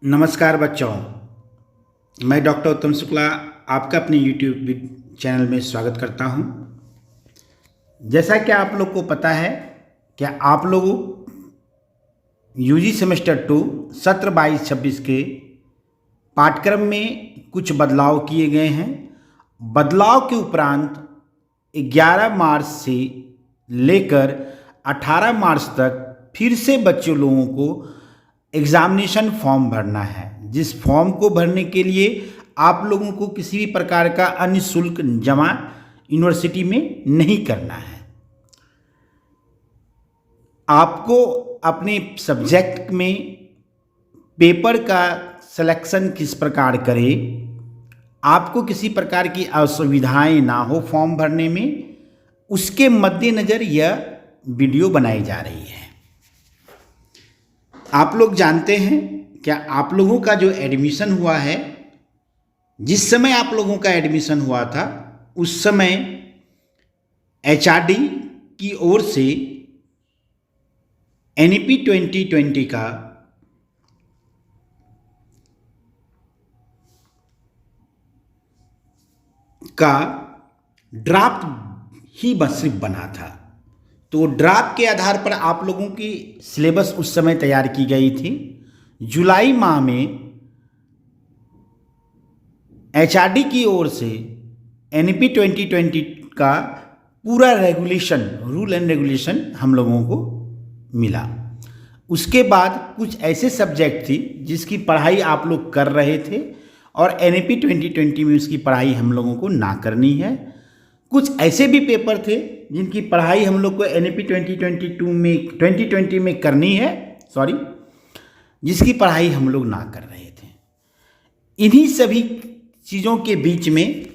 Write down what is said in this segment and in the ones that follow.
नमस्कार बच्चों, मैं डॉक्टर उत्तम शुक्ला आपका अपने YouTube चैनल में स्वागत करता हूं। जैसा कि आप लोग को पता है कि आप लोग यूजी सेमेस्टर 2 सत्र 22-26 के पाठ्यक्रम में कुछ बदलाव किए गए हैं। बदलाव के उपरांत 11 मार्च से लेकर 18 मार्च तक फिर से बच्चों लोगों को एग्जामिनेशन फॉर्म भरना है, जिस फॉर्म को भरने के लिए आप लोगों को किसी भी प्रकार का अन्य शुल्क जमा यूनिवर्सिटी में नहीं करना है। आपको अपने सब्जेक्ट में पेपर का सिलेक्शन किस प्रकार करें, आपको किसी प्रकार की असुविधाएं ना हो फॉर्म भरने में, उसके मद्देनज़र यह वीडियो बनाई जा रही है। आप लोग जानते हैं क्या आप लोगों का जो एडमिशन हुआ है, जिस समय आप लोगों का एडमिशन हुआ था उस समय एचआरडी की ओर से एनईपी 2020 का ड्राफ्ट ही बस सिर्फ बना था। तो ड्राफ्ट के आधार पर आप लोगों की सिलेबस उस समय तैयार की गई थी। जुलाई माह में एचआरडी की ओर से एनईपी 2020 का पूरा रेगुलेशन, रूल एंड रेगुलेशन हम लोगों को मिला। उसके बाद कुछ ऐसे सब्जेक्ट थी जिसकी पढ़ाई आप लोग कर रहे थे और एनईपी 2020 में उसकी पढ़ाई हम लोगों को ना करनी है। कुछ ऐसे भी पेपर थे जिनकी पढ़ाई हम लोग को एनईपी 2020 में करनी है, जिसकी पढ़ाई हम लोग ना कर रहे थे। इन्हीं सभी चीज़ों के बीच में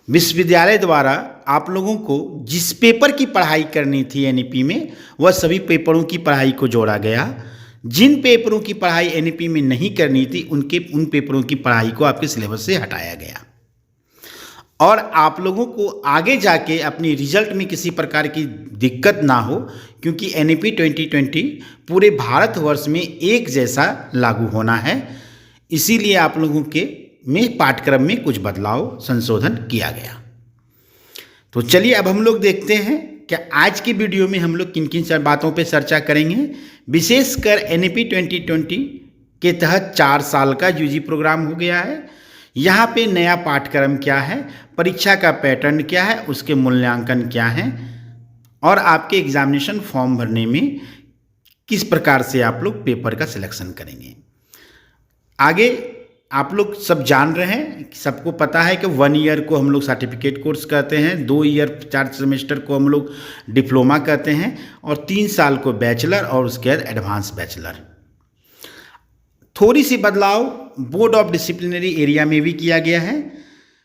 विश्वविद्यालय द्वारा आप लोगों को जिस पेपर की पढ़ाई करनी थी एनईपी में, वह सभी पेपरों की पढ़ाई को जोड़ा गया। जिन पेपरों की पढ़ाई एनईपी में नहीं करनी थी उन पेपरों की पढ़ाई को आपके सिलेबस से हटाया गया और आप लोगों को आगे जाके अपनी रिजल्ट में किसी प्रकार की दिक्कत ना हो, क्योंकि एनईपी 2020 पूरे भारतवर्ष में एक जैसा लागू होना है। इसीलिए आप लोगों के में पाठ्यक्रम में कुछ बदलाव संशोधन किया गया। तो चलिए अब हम लोग देखते हैं कि आज की वीडियो में हम लोग किन किन बातों पे चर्चा करेंगे। विशेषकर एनईपी 2020 के तहत 4 साल का यूजी प्रोग्राम हो गया है। यहाँ पे नया पाठ्यक्रम क्या है, परीक्षा का पैटर्न क्या है, उसके मूल्यांकन क्या है और आपके एग्जामिनेशन फॉर्म भरने में किस प्रकार से आप लोग पेपर का सिलेक्शन करेंगे। आगे आप लोग सब जान रहे हैं, सबको पता है कि 1 ईयर को हम लोग सर्टिफिकेट कोर्स कहते हैं, 2 ईयर 4 सेमेस्टर को हम लोग डिप्लोमा कहते हैं और 3 साल को बैचलर और उसके बाद एडवांस बैचलर। थोड़ी सी बदलाव बोर्ड ऑफ डिसिप्लिनरी एरिया में भी किया गया है।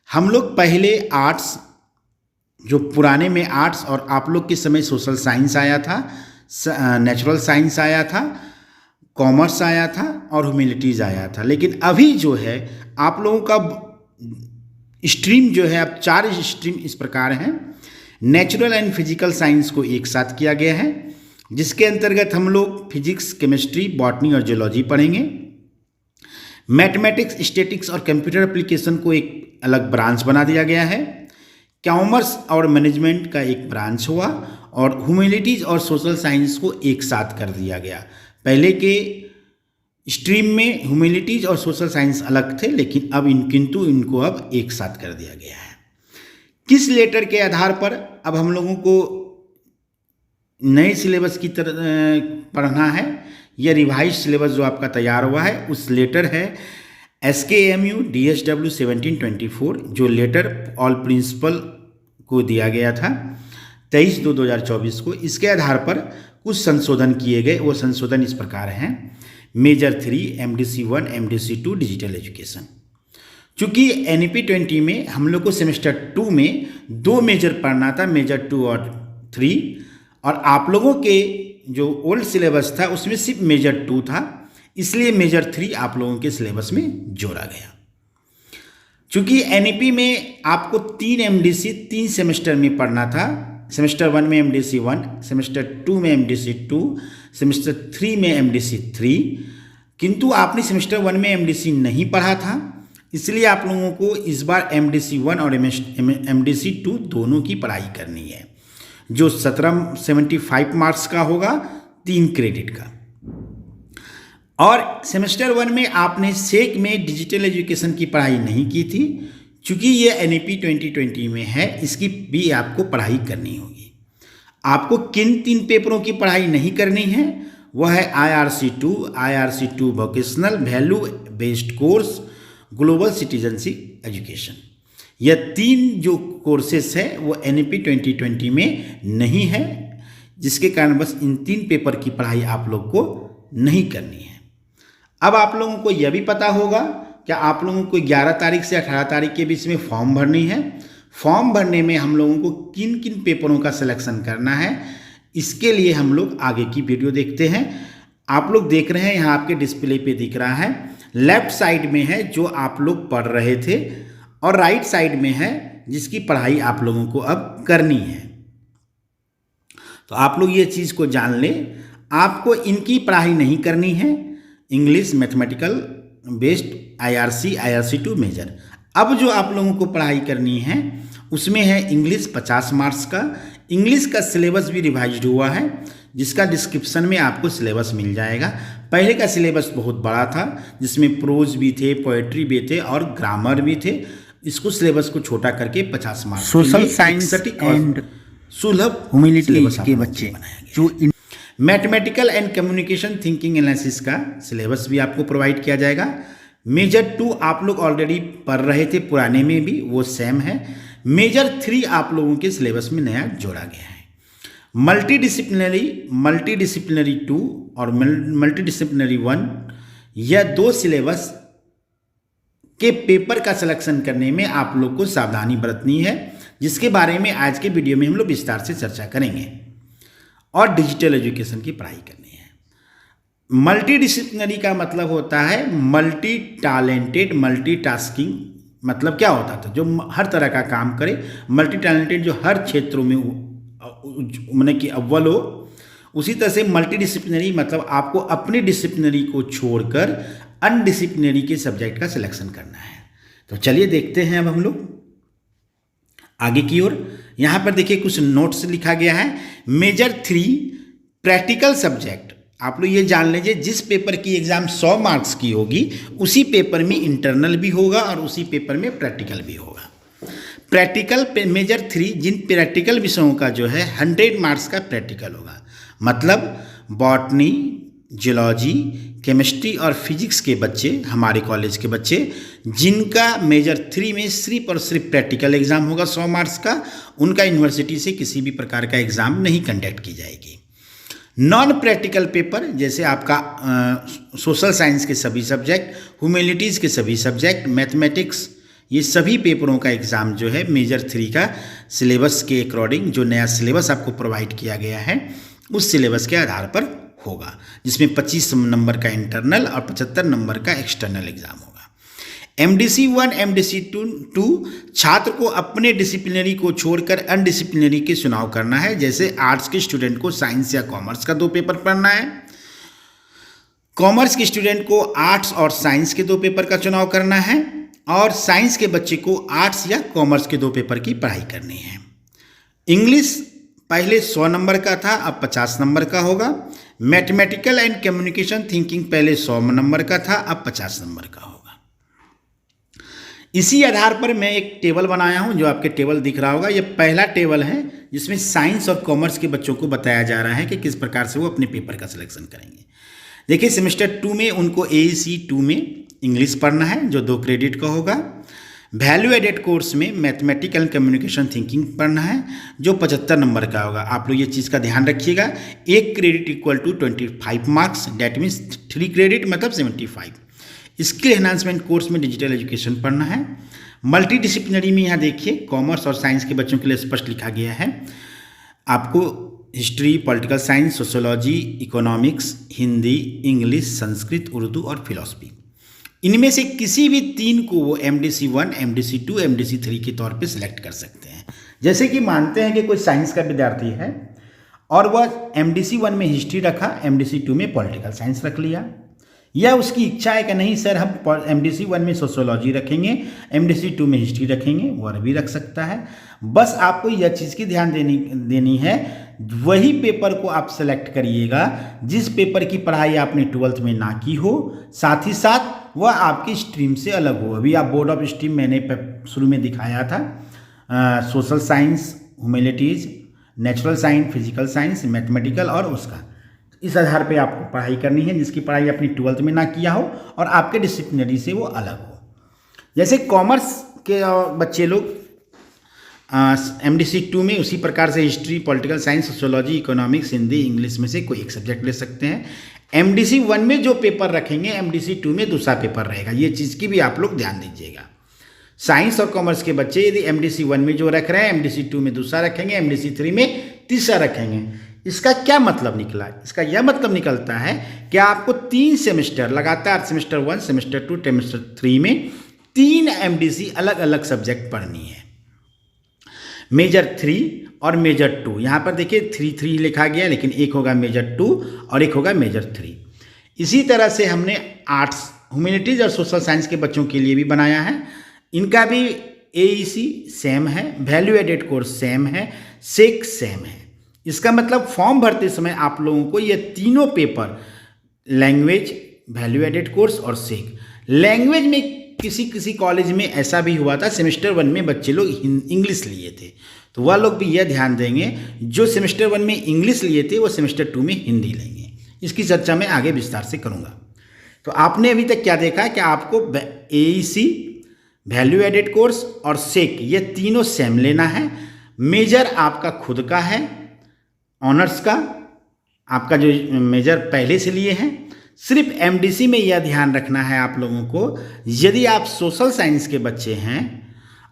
हम लोग पहले आर्ट्स, जो पुराने में आर्ट्स और आप लोग के समय सोशल साइंस आया था, नेचुरल साइंस आया था, कॉमर्स आया था और ह्यूमैनिटीज़ आया था। लेकिन अभी जो है आप लोगों का स्ट्रीम जो है, अब 4 स्ट्रीम इस प्रकार हैं। नेचुरल एंड फिजिकल साइंस को एक साथ किया गया है, जिसके अंतर्गत हम लोग फिजिक्स, केमिस्ट्री, बॉटनी और जियोलॉजी पढ़ेंगे। मैथमेटिक्स, स्टैटिक्स और कंप्यूटर एप्लीकेशन को एक अलग ब्रांच बना दिया गया है। कॉमर्स और मैनेजमेंट का एक ब्रांच हुआ और ह्यूमैनिटीज़ और सोशल साइंस को एक साथ कर दिया गया। पहले के स्ट्रीम में ह्यूमैनिटीज़ और सोशल साइंस अलग थे, लेकिन अब इनको अब एक साथ कर दिया गया है। किस लेटर के आधार पर अब हम लोगों को नए सिलेबस की तरह पढ़ना है? यह रिवाइज सिलेबस जो आपका तैयार हुआ है उस लेटर है SKMU DSW 1724, जो लेटर ऑल प्रिंसिपल को दिया गया था 23/2/2024 को। इसके आधार पर कुछ संशोधन किए गए। वो संशोधन इस प्रकार हैं। Major 3 MDC 1 MDC 2 digital education. चूँकि एनईपी 20 में हम लोग को सेमेस्टर 2 में 2 मेजर पढ़ना था, मेजर 2 और 3, और आप लोगों के जो ओल्ड सिलेबस था उसमें सिर्फ मेजर 2 था, इसलिए मेजर 3 आप लोगों के सिलेबस में जोड़ा गया। चूँकि एनईपी में आपको 3 MDC 3 सेमेस्टर में पढ़ना था, सेमेस्टर 1 में MDC 1, सेमेस्टर 2 में MDC 2, सेमेस्टर 3 में MDC 3, किंतु आपने सेमेस्टर 1 में MDC नहीं पढ़ा था, इसलिए आप लोगों को इस बार MDC 1 और MDC 2 दोनों की पढ़ाई करनी है, जो 75 मार्क्स का होगा, 3 क्रेडिट का। और सेमेस्टर 1 में आपने सेक में डिजिटल एजुकेशन की पढ़ाई नहीं की थी, चूँकि ये NEP 2020 में है, इसकी भी आपको पढ़ाई करनी होगी। आपको किन 3 पेपरों की पढ़ाई नहीं करनी है, वह है IRC2 vocational value based course, global citizenship education. यह 3 जो कोर्सेस है वो NEP 2020 में नहीं है, जिसके कारण बस इन 3 पेपर की पढ़ाई आप लोग को नहीं करनी है। अब आप लोगों को यह भी पता होगा कि आप लोगों को 11 तारीख से 18 तारीख के बीच में फॉर्म भरनी है। फॉर्म भरने में हम लोगों को किन किन पेपरों का सिलेक्शन करना है, इसके लिए हम लोग आगे की वीडियो देखते हैं। आप लोग देख रहे हैं यहाँ आपके डिस्प्ले पे दिख रहा है, लेफ्ट साइड में है जो आप लोग पढ़ रहे थे, और राइट साइड में है जिसकी पढ़ाई आप लोगों को अब करनी है। तो आप लोग ये चीज़ को जान लें, आपको इनकी पढ़ाई नहीं करनी है। English mathematical based IRC2 major. अब जो आप लोगों को पढ़ाई करनी है उसमें है इंग्लिश 50 मार्क्स का। इंग्लिश का सिलेबस भी रिवाइज्ड हुआ है, जिसका डिस्क्रिप्शन में आपको सिलेबस मिल जाएगा। पहले का सिलेबस बहुत बड़ा था, जिसमें प्रोज भी थे, पोएट्री भी थे और ग्रामर भी थे। इसको सिलेबस को छोटा करके 50 मार्क्स सोशल साइंस एंड सुलभ ह्यूमैनिटीज के बच्चे जो mathematical and communication thinking analysis का सिलेबस भी आपको प्रोवाइड किया जाएगा। मेजर 2 आप लोग ऑलरेडी पढ़ रहे थे, पुराने में भी वो सेम है। मेजर 3 आप लोगों के सिलेबस में नया जोड़ा गया है। मल्टीडिसिप्लिनरी 2 और मल्टीडिसिप्लिनरी 1, यह 2 सिलेबस के पेपर का सिलेक्शन करने में आप लोग को सावधानी बरतनी है, जिसके बारे में आज के वीडियो में हम लोग विस्तार से चर्चा करेंगे। और डिजिटल एजुकेशन की पढ़ाई करनी है। मल्टीडिसिप्लिनरी का मतलब होता है मल्टी टैलेंटेड, मल्टीटास्किंग मतलब क्या होता था, जो हर तरह का काम करे, मल्टी टैलेंटेड जो हर क्षेत्रों में माने कि अव्वल हो। उसी तरह से मल्टीडिसिप्लिनरी मतलब आपको अपनी डिसिप्लिनरी को छोड़कर अनडिसिप्लिनरी के सब्जेक्ट का सिलेक्शन करना है। तो चलिए देखते हैं अब हम लोग आगे की ओर। यहाँ पर देखिए कुछ नोट्स लिखा गया है। मेजर 3 प्रैक्टिकल सब्जेक्ट, आप लोग ये जान लीजिए, जिस पेपर की एग्जाम 100 मार्क्स की होगी उसी पेपर में इंटरनल भी होगा और उसी पेपर में प्रैक्टिकल भी होगा। प्रैक्टिकल मेजर 3 जिन प्रैक्टिकल विषयों का जो है 100 मार्क्स का प्रैक्टिकल होगा, मतलब बॉटनी, जियोलॉजी, केमिस्ट्री और फिजिक्स के बच्चे, हमारे कॉलेज के बच्चे जिनका मेजर 3 में सिर्फ और सिर्फ प्रैक्टिकल एग्जाम होगा 100 मार्क्स का, उनका यूनिवर्सिटी से किसी भी प्रकार का एग्जाम नहीं कंडक्ट की जाएगी। नॉन प्रैक्टिकल पेपर जैसे आपका सोशल साइंस के सभी सब्जेक्ट, ह्यूमैनिटीज़ के सभी सब्जेक्ट, मैथमेटिक्स, ये सभी पेपरों का एग्ज़ाम जो है मेजर 3 का सिलेबस के अकॉर्डिंग, जो नया सिलेबस आपको प्रोवाइड किया गया है उस सिलेबस के आधार पर होगा, जिसमें 25 नंबर का इंटरनल और 75 नंबर का एक्सटर्नल एग्जाम होगा। MDC 1, MDC 2 छात्र को अपने डिसिप्लिनरी को छोड़कर अनडिसिप्लिनरी के चुनाव करना है। जैसे आर्ट्स के स्टूडेंट को साइंस या कॉमर्स का 2 पेपर पढ़ना है, कॉमर्स के स्टूडेंट को आर्ट्स और साइंस के 2 पेपर का चुनाव करना है, और साइंस के बच्चे को आर्ट्स या कॉमर्स के 2 पेपर की पढ़ाई करनी है। इंग्लिश पहले 100 नंबर का था, अब 50 नंबर का होगा। मैथमेटिकल एंड कम्युनिकेशन थिंकिंग पहले 100 नंबर का था, अब 50 नंबर का होगा। इसी आधार पर मैं एक टेबल बनाया हूं, जो आपके टेबल दिख रहा होगा। यह पहला टेबल है जिसमें साइंस और कॉमर्स के बच्चों को बताया जा रहा है कि किस प्रकार से वो अपने पेपर का सिलेक्शन करेंगे। देखिए, सेमेस्टर 2 में उनको AEC 2 में इंग्लिश पढ़ना है, जो 2 क्रेडिट का होगा। वैल्यू एडेड कोर्स में मैथमेटिकल एंड कम्युनिकेशन थिंकिंग पढ़ना है, जो 75 नंबर का होगा। आप लोग ये चीज़ का ध्यान रखिएगा। 1 credit equal to 25 marks, that means 3 credit मतलब 75। स्किल एनहांसमेंट कोर्स में डिजिटल एजुकेशन पढ़ना है। मल्टी डिसिप्लिनरी में यहाँ देखिए कॉमर्स और साइंस के बच्चों के लिए स्पष्ट लिखा गया है, आपको history, political science, sociology, economics, Hindi, English, Sanskrit, Urdu और फिलॉसफी, इनमें से किसी भी 3 को वो MDC 1, MDC 2, MDC 3 के तौर पे सिलेक्ट कर सकते हैं। जैसे कि मानते हैं कि कोई साइंस का विद्यार्थी है और वह MDC 1 में हिस्ट्री रखा, MDC 2 में पॉलिटिकल साइंस रख लिया, या उसकी इच्छा है कि नहीं सर हम एमडीसी 1 में सोशियोलॉजी रखेंगे, एमडीसी 2 में हिस्ट्री रखेंगे, वह भी रख सकता है। बस आपको यह चीज़ की ध्यान देनी है, वही पेपर को आप सेलेक्ट करिएगा जिस पेपर की पढ़ाई आपने 12th में ना की हो, साथ ही साथ वह आपकी स्ट्रीम से अलग हो। अभी आप बोर्ड ऑफ स्ट्रीम मैंने शुरू में दिखाया था, social science, humanities, natural science, physical science, mathematical, और उसका इस आधार पे आपको पढ़ाई करनी है जिसकी पढ़ाई अपनी 12th में ना किया हो और आपके डिसिप्लिनरी से वो अलग हो। जैसे कॉमर्स के बच्चे लोग एमडीसी 2 में उसी प्रकार से history, political science, sociology, economics, Hindi, English में से कोई एक सब्जेक्ट ले सकते हैं। एमडीसी 1 में जो पेपर रखेंगे एमडीसी 2 में दूसरा पेपर रहेगा, ये चीज़ की भी आप लोग ध्यान दीजिएगा। साइंस और कॉमर्स के बच्चे यदि एमडीसी 1 में जो रख रहे हैं एमडीसी 2 में दूसरा रखेंगे, एमडीसी 3 में तीसरा रखेंगे। इसका क्या मतलब निकला? इसका यह मतलब निकलता है कि आपको 3 सेमेस्टर लगातार, सेमेस्टर 1, सेमेस्टर 2, सेमेस्टर 3 में 3 एमडीसी अलग अलग सब्जेक्ट पढ़नी है। मेजर 3 और मेजर 2, यहाँ पर देखिए 3 लिखा गया, लेकिन एक होगा मेजर 2 और एक होगा मेजर 3। इसी तरह से हमने आर्ट्स, ह्यूमैनिटीज़ और सोशल साइंस के बच्चों के लिए भी बनाया है। इनका भी एईसी सेम है, वैल्यू एडेड कोर्स सेम है, सेक सेम है। इसका मतलब फॉर्म भरते समय आप लोगों को ये तीनों paper, language, value added course और सेक, लैंग्वेज में किसी कॉलेज में ऐसा भी हुआ था, सेमेस्टर 1 में बच्चे लोग इंग्लिश लिए थे, तो वह लोग भी यह ध्यान देंगे जो सेमेस्टर 1 में इंग्लिश लिए थे वो सेमेस्टर 2 में हिंदी लेंगे। इसकी चर्चा मैं आगे विस्तार से करूँगा। तो आपने अभी तक क्या देखा कि आपको एईसी, वैल्यू एडेड कोर्स और सेक ये तीनों सेम लेना है। मेजर आपका खुद का है, ऑनर्स का आपका जो मेजर पहले से लिए हैं। सिर्फ एमडीसी में यह ध्यान रखना है आप लोगों को, यदि आप सोशल साइंस के बच्चे हैं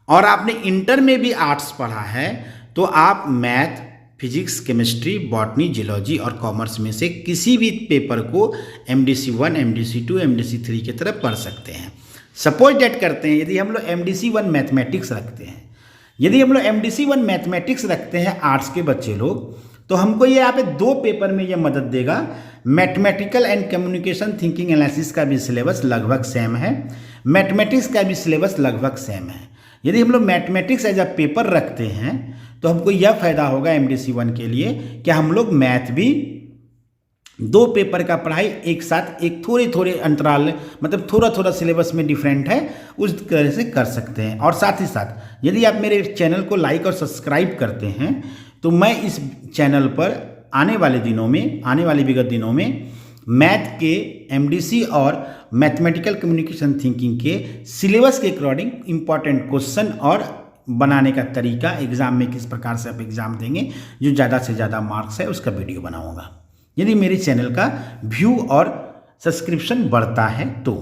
और आपने इंटर में भी आर्ट्स पढ़ा है तो आप math, physics, chemistry, botany, geology और कॉमर्स में से किसी भी पेपर को एमडीसी 1, एमडीसी 2, एमडीसी 3 की तरफ पढ़ सकते हैं। सपोज डेट करते हैं यदि हम लोग एमडीसी 1 मैथमेटिक्स रखते हैं, यदि हम लोग एमडीसी 1 मैथमेटिक्स रखते हैं आर्ट्स के बच्चे लोग, तो हमको ये यहाँ पे 2 पेपर में ये मदद देगा। Mathematical and communication thinking analysis का भी सिलेबस लगभग सेम है, मैथमेटिक्स का भी सिलेबस लगभग सेम है। यदि हम लोग मैथमेटिक्स एज अ पेपर रखते हैं तो हमको यह फ़ायदा होगा एमडीसी 1 के लिए कि हम लोग मैथ भी 2 पेपर का पढ़ाई एक साथ, एक थोड़े अंतराल, मतलब थोड़ा सिलेबस में डिफरेंट है, उस तरह से कर सकते हैं। और साथ ही साथ यदि आप मेरे चैनल को लाइक और सब्सक्राइब करते हैं तो मैं इस चैनल पर आने वाले विगत दिनों में मैथ के, एमडीसी और मैथमेटिकल कम्युनिकेशन थिंकिंग के सिलेबस के अकॉर्डिंग इम्पॉर्टेंट क्वेश्चन और बनाने का तरीका, एग्ज़ाम में किस प्रकार से आप एग्ज़ाम देंगे, जो ज़्यादा से ज़्यादा मार्क्स है उसका वीडियो बनाऊंगा यदि मेरे चैनल का व्यू और सब्सक्रिप्शन बढ़ता है तो।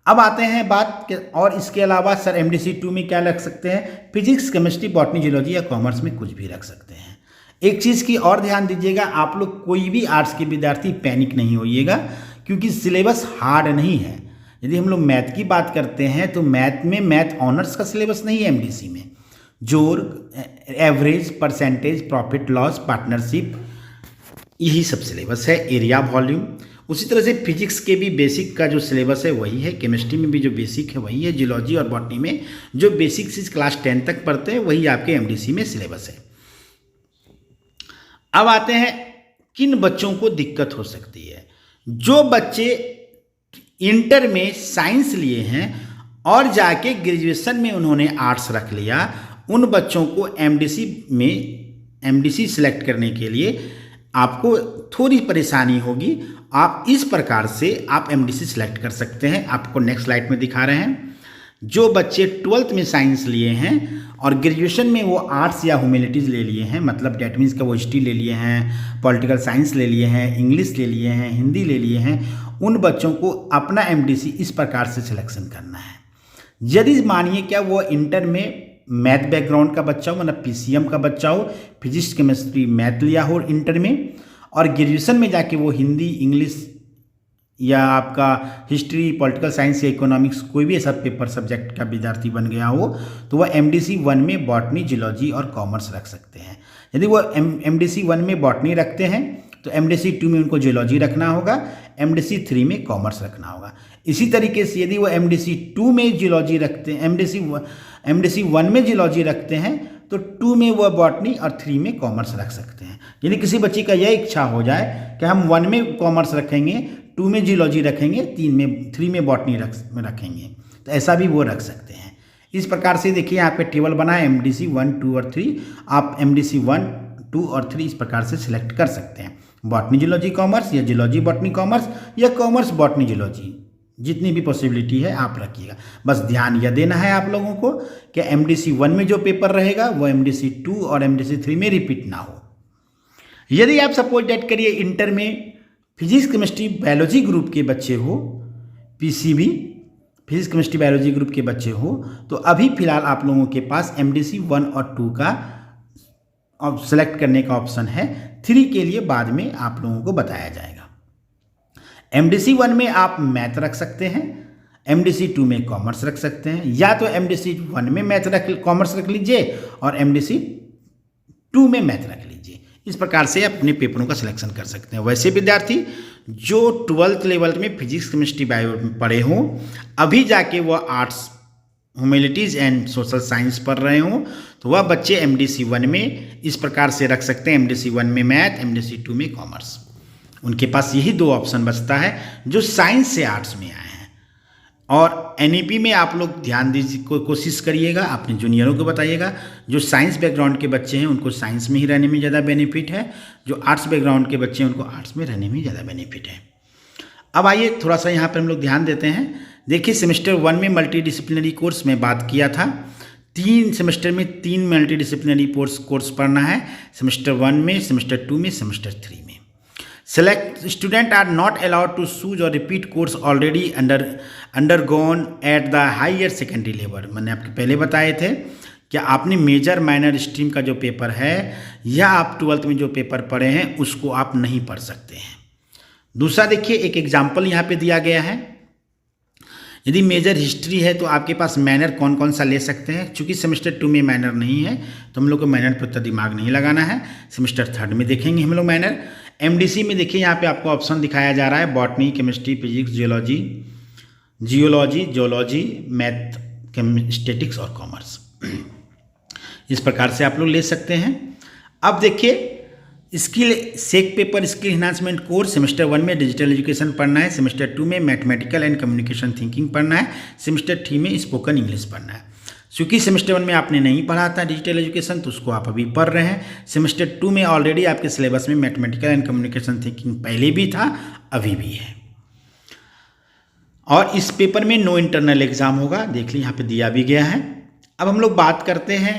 अब आते हैं बात के, और इसके अलावा सर एमडीसी 2 में क्या रख सकते हैं? फिजिक्स, केमिस्ट्री, बॉटनी, जियोलॉजी या कॉमर्स में कुछ भी रख सकते हैं। एक चीज़ की और ध्यान दीजिएगा, आप लोग कोई भी आर्ट्स के विद्यार्थी पैनिक नहीं होइएगा, क्योंकि सिलेबस हार्ड नहीं है। यदि हम लोग मैथ की बात करते हैं तो मैथ ऑनर्स का सिलेबस नहीं है एमडीसी में। जोड़, average, percentage, profit loss, partnership, यही सब सिलेबस है, एरिया, वॉल्यूम। उसी तरह से फिजिक्स के भी बेसिक का जो सिलेबस है वही है, केमिस्ट्री में भी जो बेसिक है वही है, जियोलॉजी और बॉटनी में जो बेसिक चीज क्लास 10 तक पढ़ते हैं वही आपके एमडीसी में सिलेबस है। अब आते हैं किन बच्चों को दिक्कत हो सकती है। जो बच्चे इंटर में साइंस लिए हैं और जाके ग्रेजुएशन में उन्होंने आर्ट्स रख लिया, उन बच्चों को एमडीसी सिलेक्ट करने के लिए आपको थोड़ी परेशानी होगी। आप इस प्रकार से आप एमडीसी सिलेक्ट कर सकते हैं, आपको नेक्स्ट स्लाइड में दिखा रहे हैं। जो बच्चे 12th में साइंस लिए हैं और ग्रेजुएशन में वो आर्ट्स या ह्यूमैनिटीज़ ले लिए हैं, मतलब डेट मीन्स का वो हिस्ट्री ले लिए हैं, पॉलिटिकल साइंस ले लिए हैं, इंग्लिश ले लिए हैं, हिंदी ले लिए हैं, उन बच्चों को अपना एमडीसी इस प्रकार से सिलेक्शन करना है। यदि मानिए क्या वो इंटर में मैथ बैकग्राउंड का बच्चा हो, मतलब पीसीएम का बच्चा हो, फिजिक्स, केमिस्ट्री, मैथ लिया हो इंटर में, और ग्रेजुएशन में जाके वो हिंदी, इंग्लिश या आपका हिस्ट्री, पॉलिटिकल साइंस या इकोनॉमिक्स कोई भी ऐसा पेपर सब्जेक्ट का विद्यार्थी बन गया हो, तो वह एमडीसी 1 में बॉटनी, जियोलॉजी और कॉमर्स रख सकते हैं। यदि वो एमडीसी 1 में बॉटनी रखते हैं तो MDC 2 में उनको जियोलॉजी रखना होगा, MDC 3 में कॉमर्स रखना होगा। इसी तरीके से यदि वो MDC 2 में जियोलॉजी रखते हैं, MDC 1 में जियोलॉजी रखते हैं तो 2 में वह बॉटनी और 3 में कॉमर्स रख सकते हैं। यदि किसी बच्चे का यह इच्छा हो जाए कि हम 1 में कॉमर्स रखेंगे, 2 में जियोलॉजी रखेंगे, 3 में बॉटनी रखेंगे, तो ऐसा भी वो रख सकते हैं। इस प्रकार से देखिए यहाँ पे टेबल बना है MDC 1, 2 और 3। आप MDC 1, 2 और 3 इस प्रकार से सिलेक्ट कर सकते हैं, बॉटनी जियोलॉजी कॉमर्स या जियोलॉजी बॉटनी कॉमर्स या कॉमर्स बॉटनी जियोलॉजी, जितनी भी पॉसिबिलिटी है आप रखिएगा। बस ध्यान यह देना है आप लोगों को कि MDC 1 में जो पेपर रहेगा वो MDC 2 और MDC 3 में रिपीट ना हो। यदि आप सपोज डेट करिए इंटर में फिजिक्स केमिस्ट्री बायोलॉजी ग्रुप के बच्चे हो, PCB physics chemistry biology group के बच्चे हो, तो अभी फिलहाल आप लोगों के पास MDC 1 और 2 का सेलेक्ट करने का ऑप्शन है। 3 के लिए बाद में आप लोगों को बताया जाएगा। MDC 1 में आप मैथ रख सकते हैं, MDC 2 में कॉमर्स रख सकते हैं, या तो MDC 1 में कॉमर्स रख लीजिए और MDC 2 में मैथ रख लीजिए। इस प्रकार से अपने पेपरों का सिलेक्शन कर सकते हैं। वैसे विद्यार्थी जो 12th लेवल में फिजिक्स केमिस्ट्री बायो पढ़े हों, अभी जाके वह arts, humanities and social science पढ़ रहे हों, तो वह बच्चे MDC 1 में इस प्रकार से रख सकते हैं, MDC 1 में मैथ, MDC 2 में कॉमर्स। उनके पास यही 2 ऑप्शन बचता है जो साइंस से आर्ट्स में आए हैं। और NEP में आप लोग ध्यान दीजिए, कोशिश करिएगा, अपने जूनियरों को बताइएगा। जो साइंस बैकग्राउंड के बच्चे हैं उनको साइंस में ही रहने में ज़्यादा बेनिफिट है, जो आर्ट्स बैकग्राउंड के बच्चे हैं उनको आर्ट्स में रहने में ज़्यादा बेनिफिट है। अब आइए थोड़ा सा यहाँ पर हम लोग ध्यान देते हैं। देखिए सेमेस्टर 1 में मल्टी डिसिप्लिनरी कोर्स में बात किया था, 3 सेमेस्टर में 3 मल्टी डिसिप्लिनरी कोर्स पढ़ना है, सेमेस्टर 1 में, सेमेस्टर 2 में, सेमेस्टर 3 में। Select student are not allowed to choose or repeat course already undergone at the higher secondary level। मैंने आपके पहले बताए थे कि आपने मेजर माइनर स्ट्रीम का जो पेपर है या आप 12th में जो पेपर पढ़े हैं उसको आप नहीं पढ़ सकते हैं। दूसरा देखिए एक एग्जाम्पल यहाँ पे दिया गया है। यदि मेजर हिस्ट्री है तो आपके पास मैनर कौन कौन सा ले सकते हैं। चूँकि सेमेस्टर 2 में मैनर नहीं है तो हम लोग को मैनर पर उतना दिमाग नहीं लगाना है, सेमेस्टर 3 में देखेंगे हम लोग मैनर। MDC में देखिए यहाँ पे आपको ऑप्शन दिखाया जा रहा है, botany, chemistry, physics, geology, math, statics और कॉमर्स। इस प्रकार से आप लोग ले सकते हैं। अब देखिए सेक paper skill enhancement course semester 1 में डिजिटल एजुकेशन पढ़ना है, सेमेस्टर 2 में मैथमेटिकल एंड कम्युनिकेशन थिंकिंग पढ़ना है, सेमेस्टर 3 में स्पोकन इंग्लिश पढ़ना है। क्योंकि सेमेस्टर 1 में आपने नहीं पढ़ा था डिजिटल एजुकेशन तो उसको आप अभी पढ़ रहे हैं। सेमेस्टर 2 में ऑलरेडी आपके सिलेबस में मैथमेटिकल एंड कम्युनिकेशन थिंकिंग पहले भी था, अभी भी है। और इस पेपर में नो इंटरनल एग्जाम होगा, देख लीजिए यहाँ पे दिया भी गया है। अब हम लोग बात करते हैं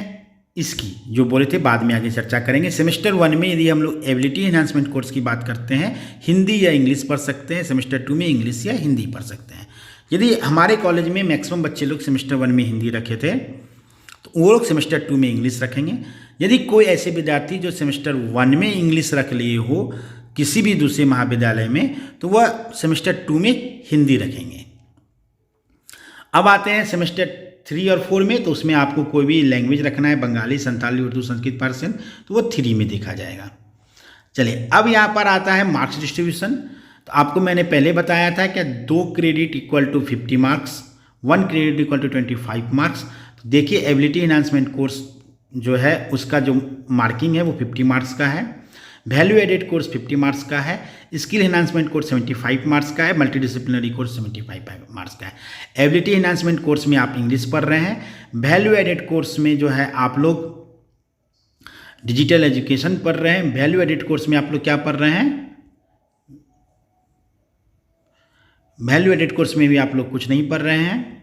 इसकी, जो बोले थे बाद में आगे चर्चा करेंगे। सेमेस्टर 1 में यदि हम लोग एबिलिटी एनहांसमेंट कोर्स की बात करते हैं, हिंदी या इंग्लिश पढ़ सकते हैं। सेमेस्टर 2 में इंग्लिश या हिंदी पढ़ सकते हैं। यदि हमारे कॉलेज में मैक्सिमम बच्चे लोग सेमेस्टर 1 में हिंदी रखे थे तो वो लोग सेमेस्टर 2 में इंग्लिश रखेंगे। यदि कोई ऐसे विद्यार्थी जो सेमेस्टर 1 में इंग्लिश रख लिए हो किसी भी दूसरे महाविद्यालय में, तो वह सेमेस्टर 2 में हिंदी रखेंगे। अब आते हैं सेमेस्टर 3 और 4 में, तो उसमें आपको कोई भी लैंग्वेज रखना है, बंगाली, संताली, उर्दू, संस्कृत, पारसी, तो वो 3 में देखा जाएगा। चलिए अब यहाँ पर आता है मार्क्स डिस्ट्रीब्यूशन। तो आपको मैंने पहले बताया था कि 2 credit equal to 50 marks, 1 credit equal to 25 marks. तो देखिए एबिलिटी एनहांसमेंट कोर्स जो है उसका जो मार्किंग है वो 50 मार्क्स का है, वैल्यू एडेड कोर्स 50 मार्क्स का है, स्किल एनहांसमेंट कोर्स 75 मार्क्स का है, मल्टी डिसिप्लिनरी कोर्स 75 मार्क्स का है। एबिलिटी एनहांसमेंट कोर्स में आप इंग्लिश पढ़ रहे हैं, वैल्यू एडेड कोर्स में जो है आप लोग डिजिटल एजुकेशन पढ़ रहे हैं, वैल्यू एडेड कोर्स में आप लोग क्या पढ़ रहे हैं, वैल्यू एडेड कोर्स में भी आप लोग कुछ नहीं पढ़ रहे हैं।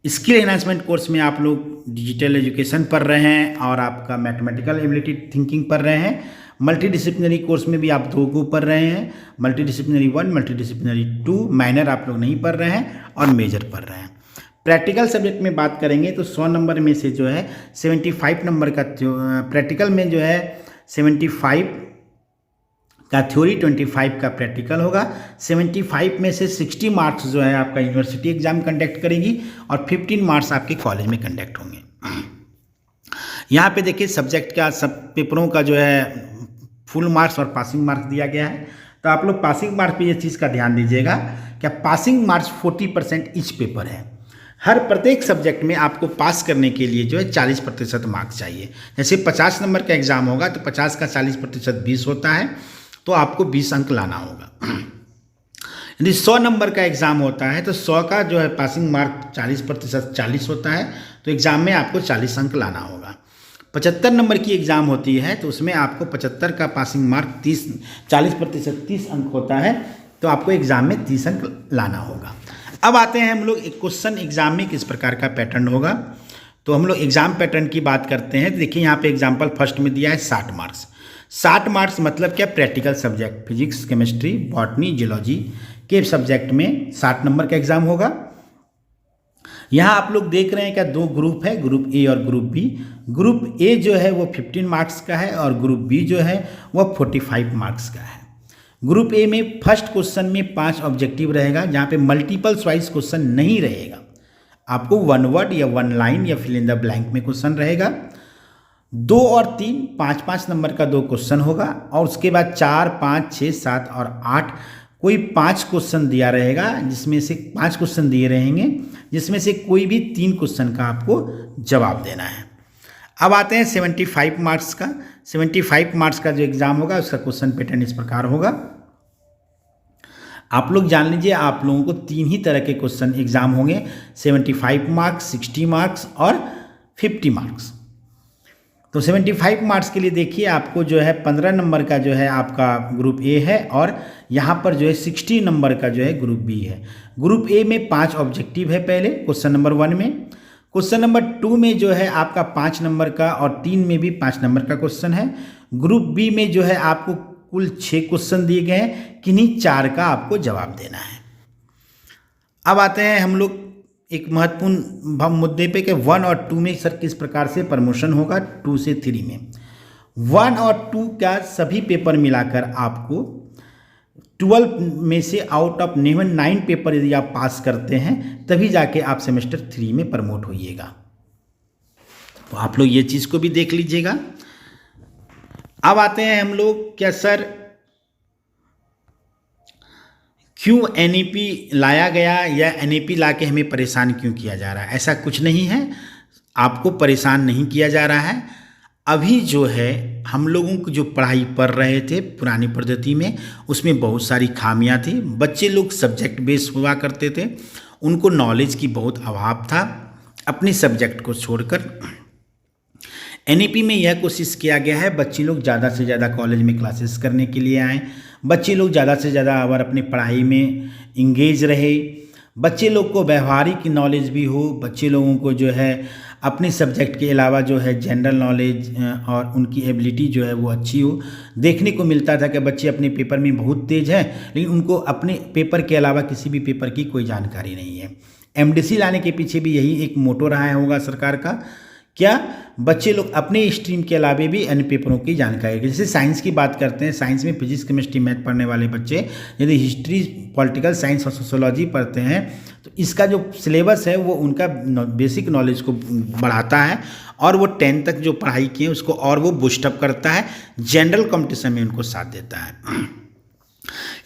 स्किल एनहांसमेंट कोर्स में आप लोग डिजिटल एजुकेशन पढ़ रहे हैं और आपका मैथमेटिकल एबिलिटी थिंकिंग पढ़ रहे हैं। मल्टी डिसिप्लिनरी कोर्स में भी आप 2 को पढ़ रहे हैं, multi disciplinary 1, multi disciplinary 2, minor आप लोग नहीं पढ़ रहे हैं और मेजर पढ़ रहे हैं। प्रैक्टिकल सब्जेक्ट में बात करेंगे तो 100 नंबर में से जो है 75 नंबर का प्रैक्टिकल में जो है 75 का थ्योरी, 25 का प्रैक्टिकल होगा। 75 में से 60 मार्क्स जो है आपका यूनिवर्सिटी एग्जाम कंडक्ट करेगी और 15 मार्क्स आपके कॉलेज में कंडक्ट होंगे। यहाँ पे देखिए सब्जेक्ट का सब पेपरों का जो है फुल मार्क्स और पासिंग मार्क्स दिया गया है। तो आप लोग पासिंग मार्क्स पे ये चीज़ का ध्यान दीजिएगा कि पासिंग मार्क्स 40% ईच पेपर है। हर प्रत्येक सब्जेक्ट में आपको पास करने के लिए जो है 40% मार्क्स चाहिए। जैसे 50 नंबर का एग्जाम होगा तो 50 का 40% 20 होता है, तो आपको 20 अंक लाना होगा। यदि 100 नंबर का एग्जाम होता है तो 100 का जो है पासिंग मार्क 40% 40 होता है, तो एग्जाम में आपको 40 अंक लाना होगा। 75 नंबर की एग्ज़ाम होती है तो उसमें आपको 75 का पासिंग मार्क 40% 30 अंक होता है, तो आपको एग्ज़ाम में 30 अंक लाना होगा। अब आते हैं हम लोग एक क्वेश्चन एग्जाम में किस प्रकार का पैटर्न होगा। तो हम लोग एग्जाम पैटर्न की बात करते हैं। देखिए यहाँ पे एग्जाम्पल फर्स्ट में दिया है 60 मार्क्स। 60 मार्क्स मतलब क्या, practical subject physics, chemistry, botany, geology के सब्जेक्ट में 60 नंबर का एग्जाम होगा। यहाँ आप लोग देख रहे हैं क्या, दो ग्रुप है, ग्रुप ए और ग्रुप बी। ग्रुप ए जो है वो 15 मार्क्स का है और ग्रुप बी जो है वो 45 मार्क्स का है। ग्रुप ए में फर्स्ट क्वेश्चन में 5 ऑब्जेक्टिव रहेगा, जहाँ पे मल्टीपल चॉइस क्वेश्चन नहीं रहेगा। आपको 1 वर्ड या 1 लाइन या फिल इन द ब्लैंक में क्वेश्चन रहेगा। 2 और 3 5-5 नंबर का 2 क्वेश्चन होगा, और उसके बाद 4, 5, 6, 7 और 8 कोई 5 क्वेश्चन दिया रहेगा, जिसमें से 5 क्वेश्चन दिए रहेंगे, जिसमें से कोई भी 3 क्वेश्चन का आपको जवाब देना है। अब आते हैं 75 मार्क्स का। 75 मार्क्स का जो एग्ज़ाम होगा उसका क्वेश्चन पैटर्न इस प्रकार होगा। आप लोग जान लीजिए, आप लोगों को 3 ही तरह के क्वेश्चन एग्जाम होंगे, 75 मार्क्स, 60 मार्क्स और 50 मार्क्स। तो 75 मार्क्स के लिए देखिए आपको जो है 15 नंबर का जो है आपका ग्रुप ए है, और यहाँ पर जो है 60 नंबर का जो है ग्रुप बी है। ग्रुप ए में 5 ऑब्जेक्टिव है पहले क्वेश्चन नंबर 1 में। क्वेश्चन नंबर 2 में जो है आपका 5 नंबर का, और 3 में भी 5 नंबर का क्वेश्चन है। ग्रुप बी में जो है आपको कुल 6 क्वेश्चन दिए गए हैं, किन्हीं 4 का आपको जवाब देना है। अब आते हैं हम लोग एक महत्वपूर्ण मुद्दे पे कि 1 और 2 में सर किस प्रकार से प्रमोशन होगा 2 से 3 में। 1 और 2 का सभी पेपर मिलाकर आपको 12 में से आउट ऑफ 9 पेपर यदि आप पास करते हैं तभी जाके आप सेमेस्टर 3 में प्रमोट होइएगा। तो आप लोग ये चीज़ को भी देख लीजिएगा। अब आते हैं हम लोग, क्या सर क्यों एनईपी लाया गया या एनईपी लाके हमें परेशान क्यों किया जा रहा है? ऐसा कुछ नहीं है, आपको परेशान नहीं किया जा रहा है। अभी जो है हम लोगों को जो पढ़ाई पढ़ रहे थे पुरानी पद्धति में, उसमें बहुत सारी खामियां थी। बच्चे लोग सब्जेक्ट बेस हुआ करते थे, उनको नॉलेज की बहुत अभाव था। अपने सब्जेक्ट को छोड़कर एनईपी में यह कोशिश किया गया है बच्चे लोग ज़्यादा से ज़्यादा कॉलेज में क्लासेस करने के लिए आएँ, बच्चे लोग ज़्यादा से ज़्यादा अगर अपनी पढ़ाई में इंगेज रहे, बच्चे लोग को व्यवहारिक नॉलेज भी हो, बच्चे लोगों को जो है अपने सब्जेक्ट के अलावा जो है जनरल नॉलेज और उनकी एबिलिटी जो है वो अच्छी हो। देखने को मिलता था कि बच्चे अपने पेपर में बहुत तेज़ हैं, लेकिन उनको अपने पेपर के अलावा किसी भी पेपर की कोई जानकारी नहीं है। एमडीसी लाने के पीछे भी यही एक मोटो रहा होगा सरकार का, क्या बच्चे लोग अपने स्ट्रीम के अलावा भी अन्य पेपरों की जानकारी। जैसे साइंस की बात करते हैं, साइंस में फिजिक्स, केमिस्ट्री, मैथ पढ़ने वाले बच्चे यदि हिस्ट्री, पॉलिटिकल साइंस और सोशोलॉजी पढ़ते हैं तो इसका जो सिलेबस है वो उनका बेसिक नॉलेज को बढ़ाता है, और वो 10 तक जो पढ़ाई की है उसको और वो बूस्टअप करता है, जनरल कॉम्पिटिशन में उनको साथ देता है।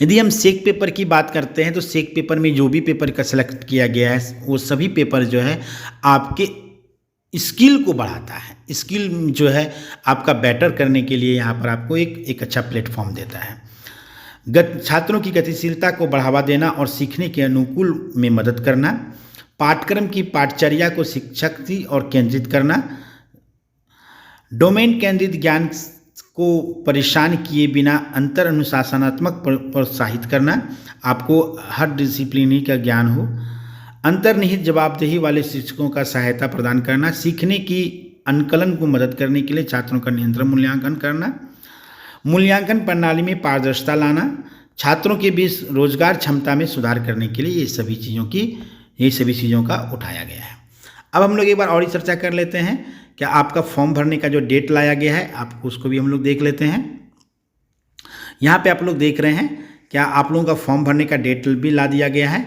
यदि हम सेक पेपर की बात करते हैं तो सेक पेपर में जो भी पेपर का सिलेक्ट किया गया है वो सभी पेपर जो है आपके स्किल को बढ़ाता है। स्किल जो है आपका बेटर करने के लिए यहाँ पर आपको एक अच्छा प्लेटफॉर्म देता है। छात्रों की गतिशीलता को बढ़ावा देना और सीखने के अनुकूल में मदद करना, पाठ्यक्रम की पाठचर्या को शिक्षक की और केंद्रित करना, डोमेन केंद्रित ज्ञान को परेशान किए बिना अंतर अनुशासनात्मक प्रोत्साहित करना, आपको हर डिसिप्लिन का ज्ञान हो, अंतर्निहित जवाबदेही वाले शिक्षकों का सहायता प्रदान करना, सीखने की अनुकलन को मदद करने के लिए छात्रों का नियंत्रण मूल्यांकन करना, मूल्यांकन प्रणाली में पारदर्शिता लाना, छात्रों के बीच रोजगार क्षमता में सुधार करने के लिए ये सभी चीज़ों का उठाया गया है। अब हम लोग एक बार और ही चर्चा कर लेते हैं। क्या आपका फॉर्म भरने का जो डेट लाया गया है आपको उसको भी हम लोग देख लेते हैं। यहाँ पे आप लोग देख रहे हैं क्या आप लोगों का फॉर्म भरने का डेट भी ला दिया गया है।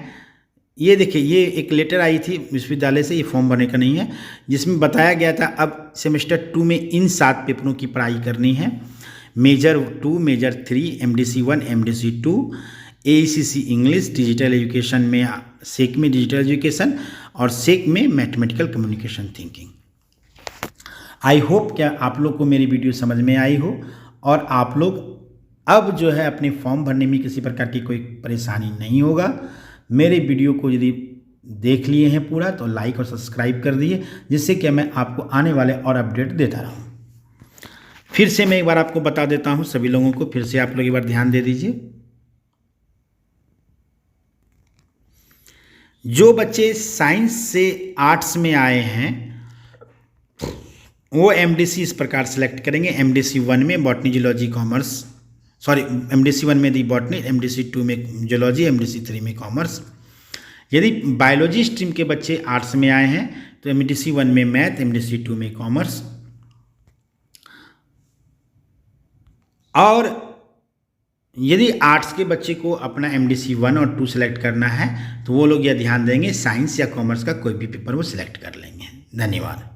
ये देखिए, ये एक लेटर आई थी विश्वविद्यालय से, ये फॉर्म भरने का नहीं है, जिसमें बताया गया था अब सेमेस्टर 2 में इन 7 पेपरों की पढ़ाई करनी है। Major 2, major 3, MDC 1, MDC 2, AECC English, digital education में सेक में डिजिटल एजुकेशन और सेक में mathematical communication thinking. I hope क्या आप लोग को मेरी वीडियो समझ में आई हो और आप लोग अब जो है अपने फॉर्म भरने में किसी प्रकार की कोई परेशानी नहीं होगा। मेरे वीडियो को यदि देख लिए हैं पूरा तो लाइक और सब्सक्राइब कर दिए, जिससे कि मैं आपको आने वाले और अपडेट देता रहूं। फिर से मैं एक बार आपको बता देता हूं सभी लोगों को, फिर से आप लोग एक बार ध्यान दे दीजिए। जो बच्चे साइंस से आर्ट्स में आए हैं वो MDC इस प्रकार सेलेक्ट करेंगे। MDC 1 में botany geology commerce, sorry MDC 1 में दी बॉटनी, MDC 2 में जियोलॉजी, MDC 3 में कॉमर्स। यदि बायोलॉजी स्ट्रीम के बच्चे आर्ट्स में आए हैं तो MDC 1 में मैथ, MDC 2 में कॉमर्स। और यदि आर्ट्स के बच्चे को अपना MDC 1 और 2 सेलेक्ट करना है तो वो लोग यह ध्यान देंगे साइंस या कॉमर्स का कोई भी पेपर वो सिलेक्ट कर लेंगे। धन्यवाद।